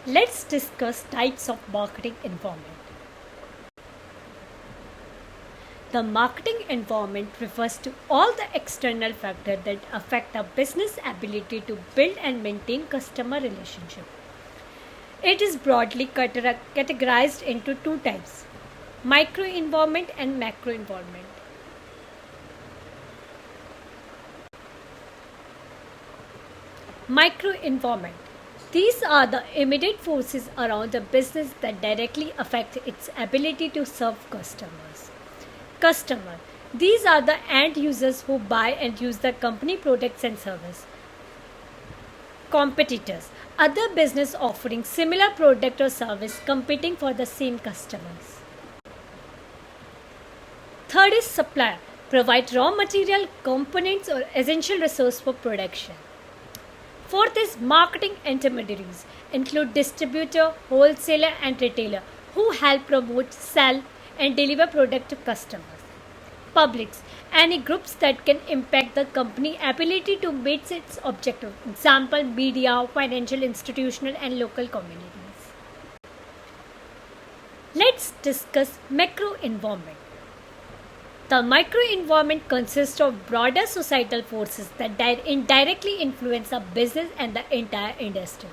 Let's discuss types of marketing environment. The marketing environment refers to all the external factors that affect a business ability to build and maintain customer relationship. It is broadly categorized into two types: micro environment and macro environment. Micro environment. These are the immediate forces around the business that directly affect its ability to serve customers. Customer. These are the end users who buy and use the company products and service. Competitors. Other business offering similar product or service competing for the same customers. Third is supplier. Provide raw material, components or essential resource for production. Fourth is marketing intermediaries, include distributor, wholesaler and retailer who help promote, sell and deliver product to customers. Publics, any groups that can impact the company ability to meet its objective, example media, financial, institutional and local communities. Let's discuss macro environment. The microenvironment consists of broader societal forces that indirectly influence a business and the entire industry.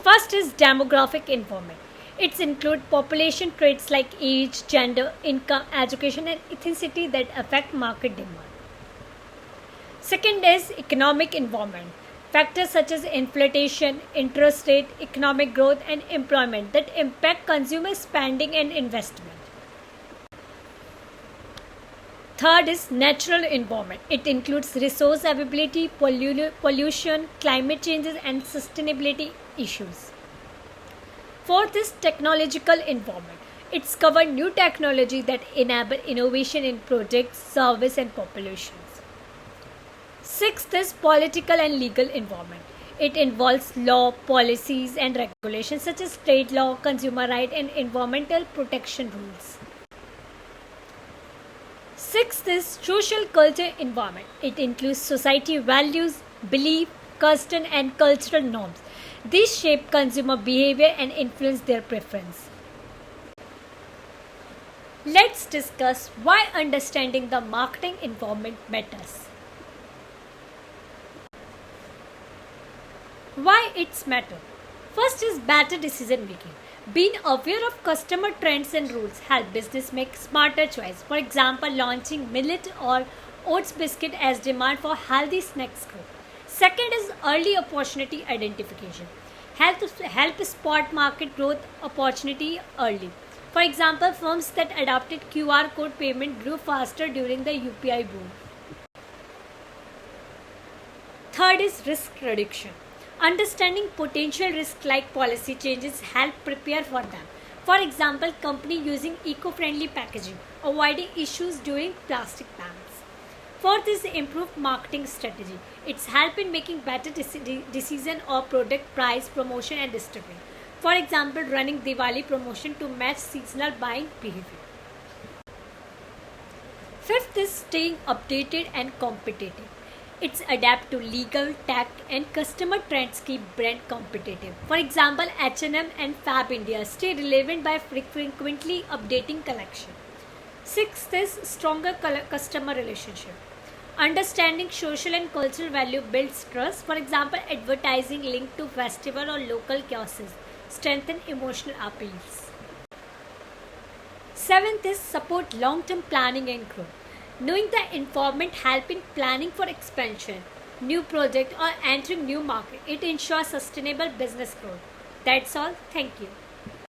First is demographic environment. It includes population traits like age, gender, income, education, and ethnicity that affect market demand. Second is economic environment. Factors such as inflation, interest rate, economic growth, and employment that impact consumer spending and investment. Third is natural environment. It includes resource availability, pollution, climate changes, and sustainability issues. Fourth is technological environment. It's covered new technology that enable innovation in projects, service, and populations. Sixth is political and legal environment. It involves law, policies, and regulations such as trade law, consumer right, and environmental protection rules. Sixth is social culture environment. It includes society values, belief, custom and cultural norms. These shape consumer behavior and influence their preference. Let's discuss why understanding the marketing environment matters. Why it's matter? First is better decision making. Being aware of customer trends and rules help business make smarter choice. For example, launching millet or oats biscuit as demand for healthy snacks grow. Second is early opportunity identification. Help spot market growth opportunity early. For example, firms that adopted QR code payment grew faster during the UPI boom. Third is risk reduction. Understanding potential risks like policy changes help prepare for them. For example, company using eco-friendly packaging, avoiding issues during plastic bans. Fourth is improved marketing strategy. It's help in making better decision of product price, promotion and distribution. For example, running Diwali promotion to match seasonal buying behavior. Fifth is staying updated and competitive. It's adapt to legal, tech, and customer trends keep brand competitive. For example, H&M and Fab India stay relevant by frequently updating collection. Sixth is stronger customer relationship. Understanding social and cultural value builds trust. For example, advertising linked to festival or local kiosks strengthen emotional appeals. Seventh is support long-term planning and growth. Knowing the environment help in planning for expansion, new project or entering new market. It ensures sustainable business growth. That's all. Thank you.